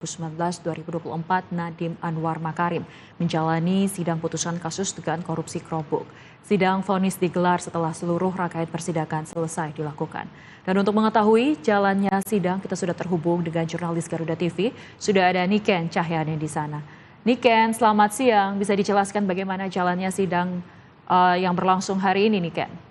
2019-2024 Nadiem Anwar Makarim menjalani sidang putusan kasus dugaan korupsi Chromebook. Sidang vonis digelar setelah seluruh rangkaian persidangan selesai dilakukan. Dan untuk mengetahui jalannya sidang, kita sudah terhubung dengan jurnalis Garuda TV. Sudah ada Niken Cahyani di sana. Niken, selamat siang. Bisa dijelaskan bagaimana jalannya sidang yang berlangsung hari ini, Niken?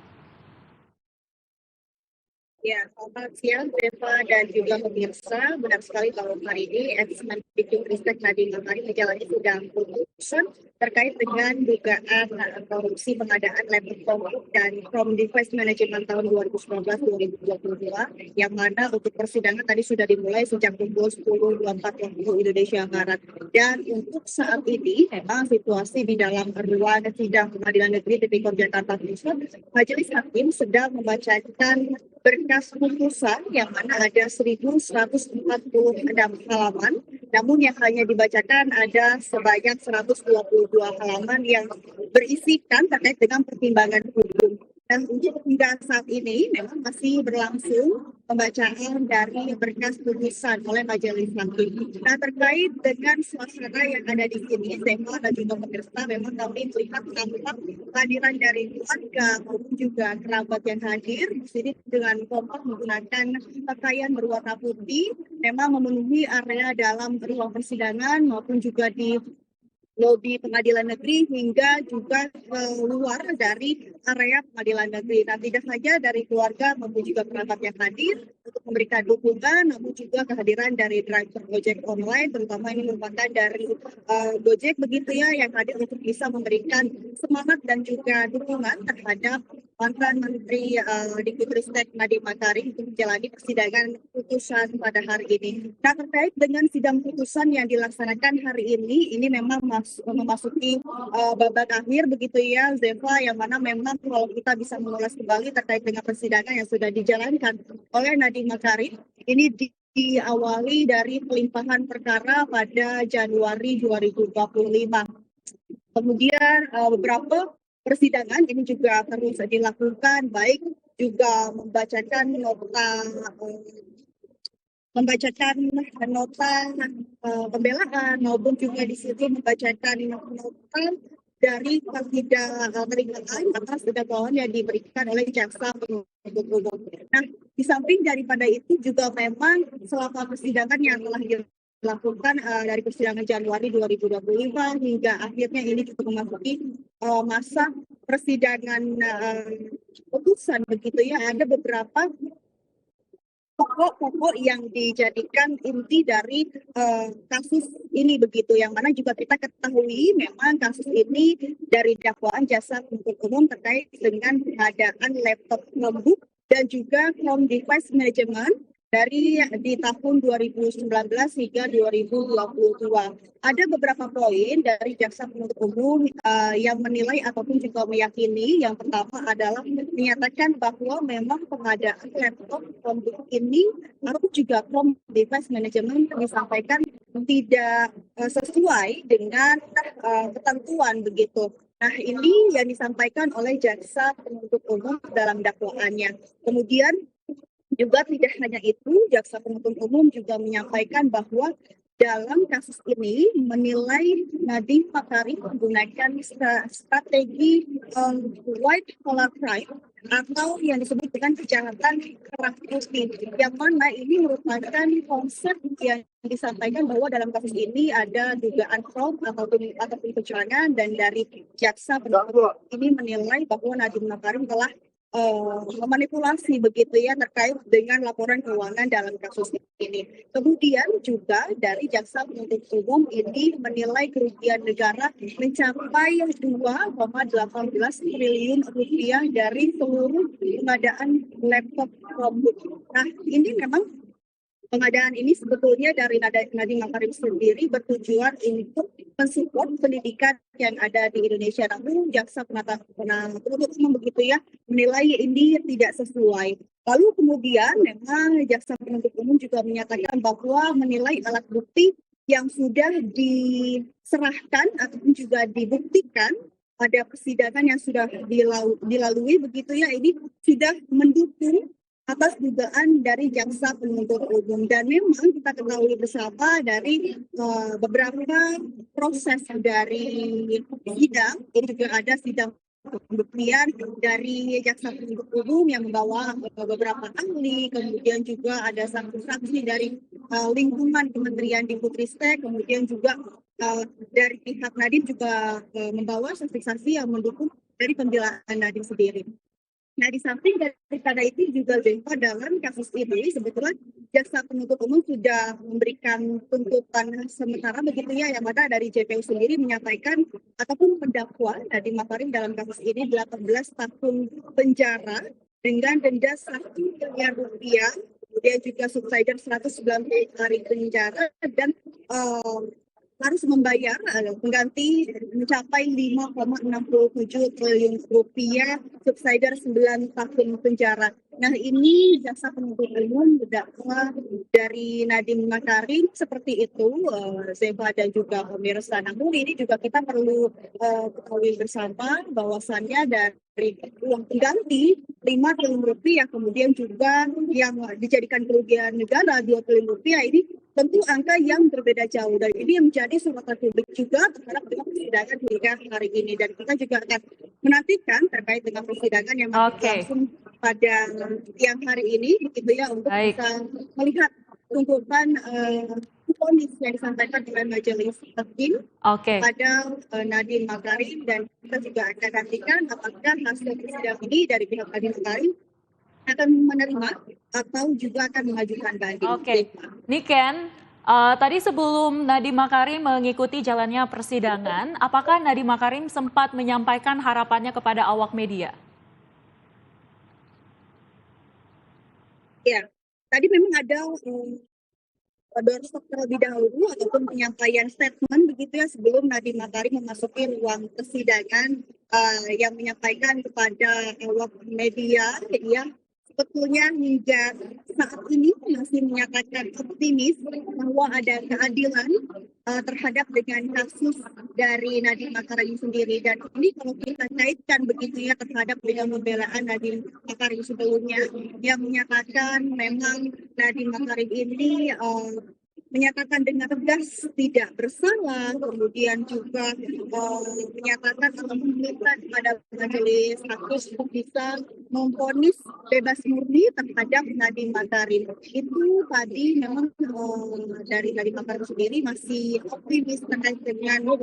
Ya, selamat siang, Deva dan juga pemirsa. Benar sekali bahwa hari ini Ex-Mendikbudristek Nadiem Makarim menjalani sidang putusan terkait dengan dugaan korupsi pengadaan laptop Chromebook dan Chrome Device Management tahun 2019-2022, yang mana untuk persidangan tadi sudah dimulai sejak pukul 10.24 waktu Indonesia Barat. Dan untuk saat ini, memang situasi di dalam ruang sidang Pengadilan Negeri Tipikor Jakarta Pusat, Majelis Hakim sedang membacakan berkas putusan yang mana ada 1.146 halaman, namun yang hanya dibacakan ada sebanyak 122 halaman yang berisikan terkait dengan pertimbangan hukum. Dan untuk hingga saat ini memang masih berlangsung pembacaan dari berkas putusan oleh Majelis Hakim. Nah, terkait dengan suasana yang ada di sini, Zema dan juga pemirsa, memang kami melihat tampak kehadiran dari keluarga maupun juga kerabat yang hadir di sini dengan kompak menggunakan pakaian berwarna putih, memang memenuhi area dalam ruang persidangan maupun juga di lobi pengadilan negeri hingga juga keluar dari area pengadilan negeri. Nah, tidak saja dari keluarga maupun juga kerabat yang hadir untuk memberikan dukungan, namun juga kehadiran dari driver Gojek online, terutama ini merupakan dari Gojek begitu ya, yang hadir untuk bisa memberikan semangat dan juga dukungan terhadap mantan Menteri Dikbudristek Nadiem Makarim untuk menjalani persidangan putusan pada hari ini. Nah, terkait dengan sidang putusan yang dilaksanakan hari ini memang memasuki babak akhir begitu ya, Zeva, yang mana memang kalau kita bisa mengulas kembali terkait dengan persidangan yang sudah dijalankan oleh Nadiem Makarim, ini diawali dari pelimpahan perkara pada Januari 2025. Kemudian beberapa persidangan ini juga terus dilakukan, baik juga membacakan nota pembelaan maupun juga di situ membacakan nota dari ketidakterimaan atas dakwaan yang diberikan oleh jaksa penuntut umum. Nah, di samping daripada itu juga memang selama persidangan yang telah dilakukan dari persidangan Januari 2025 hingga akhirnya ini juga memasuki masa persidangan putusan begitu ya, ada beberapa pokok-pokok yang dijadikan inti dari kasus ini begitu, yang mana juga kita ketahui memang kasus ini dari dakwaan jaksa penuntut umum terkait dengan pengadaan laptop Chromebook dan juga Chrome Device Management dari di tahun 2019 hingga 2022. Ada beberapa poin dari jaksa penuntut umum yang menilai ataupun juga meyakini. Yang pertama adalah menyatakan bahwa memang pengadaan laptop Chromebook ini atau juga Chrome Device Management disampaikan tidak sesuai dengan ketentuan begitu. Nah, ini yang disampaikan oleh jaksa penuntut umum dalam dakwaannya. Kemudian juga tidak hanya itu, jaksa penuntut umum juga menyampaikan bahwa dalam kasus ini menilai Nadiem Makarim menggunakan strategi white collar crime atau yang disebut dengan kejahatan kerah putih, yang mana ini merupakan konsep yang disampaikan bahwa dalam kasus ini ada dugaan fraud ataupun kecurangan, dan dari jaksa penuntut ini menilai bahwa Nadiem Makarim telah memanipulasi begitu ya terkait dengan laporan keuangan dalam kasus ini. Kemudian juga dari jaksa penuntut umum ini menilai kerugian negara mencapai 2,18 triliun rupiah dari seluruh pengadaan laptop Chromebook. Nah, ini memang pengadaan ini sebetulnya dari Nadiem Makarim sendiri bertujuan untuk mensupport pendidikan yang ada di Indonesia. Namun jaksa penuntut umum begitu ya menilai ini tidak sesuai. Lalu kemudian memang jaksa penuntut umum juga menyatakan bahwa menilai alat bukti yang sudah diserahkan ataupun juga dibuktikan pada persidangan yang sudah dilalui begitu ya, ini sudah mendukung atas dugaan dari jaksa penuntut umum. Dan memang kita ketahui bersama dari beberapa proses dari sidang, ini juga ada sidang pembuktian dari jaksa penuntut umum yang membawa beberapa ahli, kemudian juga ada saksi-saksi dari lingkungan Kementerian Dikbudristek, kemudian juga dari pihak Nadiem juga membawa saksi-saksi yang mendukung dari pembelaan Nadiem sendiri. Nah, di samping daripada itu juga Zeva, dalam kasus ini sebetulnya jaksa penuntut umum sudah memberikan tuntutan sementara begitu ya, yang mana dari JPU sendiri menyampaikan ataupun mendakwa Nadiem Makarim dalam kasus ini 18 tahun penjara dengan denda 1 miliar rupiah, kemudian juga subsidiar 190 hari penjara, dan harus membayar pengganti mencapai 5,67 triliun rupiah, subsidiar 9 tahun penjara. Nah, ini jaksa penuntut umum mendakwa dari Nadiem Makarim seperti itu, Zeva dan juga pemirsa. Namun ini juga kita perlu ketahui bersama bahwasannya dari uang pengganti 5 triliun rupiah, kemudian juga yang dijadikan kerugian negara 2 triliun rupiah, ini tentu angka yang berbeda jauh, dan ini yang menjadi sorotan publik juga terhadap dengan persidangan hingga hari ini. Dan kita juga akan menantikan terkait dengan persidangan yang berlangsung pada siang hari ini, begitu ya, untuk bisa melihat tuntutan vonis yang disampaikan oleh majelis hakim pada Nadiem Makarim, dan kita juga akan nantikan apakah hasil persidangan ini dari pihak Nadiem Makarim akan menerima atau juga akan mengajukan banding. Niken, tadi sebelum Nadiem Makarim mengikuti jalannya persidangan, apakah Nadiem Makarim sempat menyampaikan harapannya kepada awak media? Ya, tadi memang ada doorstop terlebih dahulu ataupun penyampaian statement begitu ya sebelum Nadiem Makarim memasuki ruang persidangan, yang menyampaikan kepada awak media ya, sebetulnya hingga saat ini masih menyatakan optimis bahwa ada keadilan terhadap dengan kasus dari Nadiem Makarim sendiri. Dan ini kalau kita kaitkan begitu ya terhadap dengan pembelaan Nadiem Makarim sebelumnya, yang menyatakan memang Nadiem Makarim ini menyatakan dengan tegas tidak bersalah, kemudian juga menyatakan atau meminta kepada majelis hakim untuk bisa memvonis bebas murni terhadap Nadiem Makarim. Itu tadi memang dari Nadiem Makarim sendiri masih optimis terkait dengan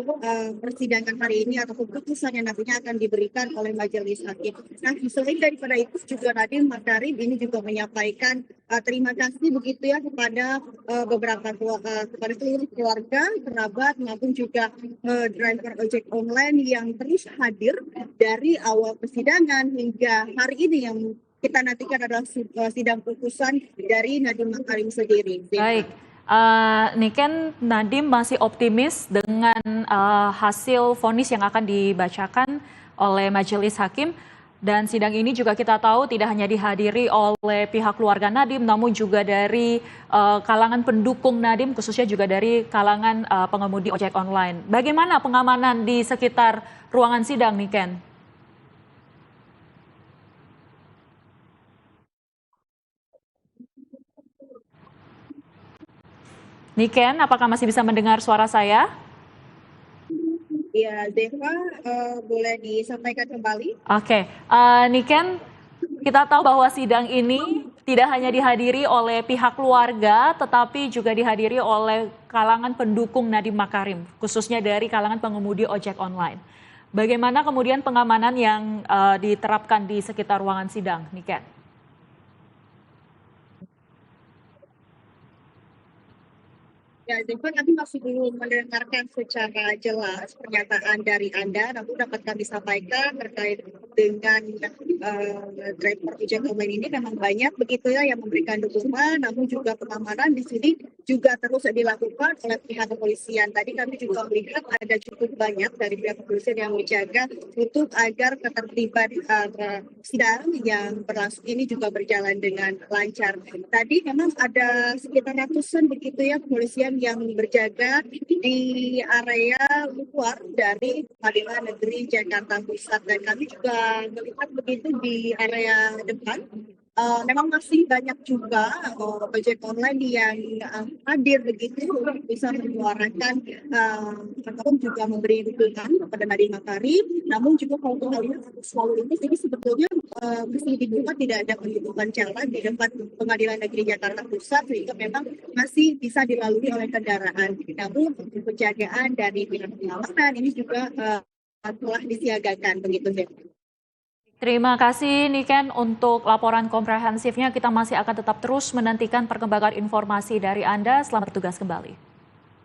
persidangan hari ini atau keputusan yang nantinya akan diberikan oleh majelis hakim. Nah, selain daripada itu juga Nadiem Makarim ini juga menyampaikan terima kasih begitu ya kepada kepada seluruh keluarga, kerabat, maupun juga driver ojek online yang terus hadir dari awal persidangan hingga hari ini, yang kita nantikan adalah sidang putusan dari Nadiem Makarim sendiri. Baik, Niken, Nadiem masih optimis dengan hasil vonis yang akan dibacakan oleh majelis hakim. Dan sidang ini juga kita tahu tidak hanya dihadiri oleh pihak keluarga Nadiem, namun juga dari kalangan pendukung Nadiem, khususnya juga dari kalangan pengemudi ojek online. Bagaimana pengamanan di sekitar ruangan sidang, Niken? Niken, apakah masih bisa mendengar suara saya? Ya, Zeva, boleh disampaikan kembali? Oke, Niken, kita tahu bahwa sidang ini tidak hanya dihadiri oleh pihak keluarga, tetapi juga dihadiri oleh kalangan pendukung Nadiem Makarim, khususnya dari kalangan pengemudi ojek online. Bagaimana kemudian pengamanan yang diterapkan di sekitar ruangan sidang, Niken? Ya, Zeva, kami masih belum mendengarkan secara jelas pernyataan dari Anda, namun dapat kami sampaikan terkait dengan driver ojek online ini memang banyak begitu ya yang memberikan dukungan, namun juga pengamanan di sini juga terus dilakukan oleh pihak kepolisian. Tadi kami juga melihat ada cukup banyak dari pihak kepolisian yang menjaga untuk agar ketertiban sidang yang berlangsung ini juga berjalan dengan lancar. Tadi memang ada sekitar ratusan begitu ya kepolisian yang berjaga di area luar dari Pengadilan Negeri Jakarta Pusat, dan kami juga melihat begitu di area depan memang masih banyak juga ojek online yang hadir begitu untuk bisa menyuarakan ataupun juga memberi dukungan kepada Nadiem Makarim. Namun juga kalau kita lihat selalu ini jadi sebetulnya masih dibuka tidak ada penutupan jalan di depan Pengadilan Negeri Jakarta Pusat sehingga memang masih bisa dilalui oleh kendaraan. Namun penjagaan dari pihak pengamanan ini juga telah disiagakan begitu deh. Terima kasih Niken untuk laporan komprehensifnya. Kita masih akan tetap terus menantikan perkembangan informasi dari Anda. Selamat bertugas kembali.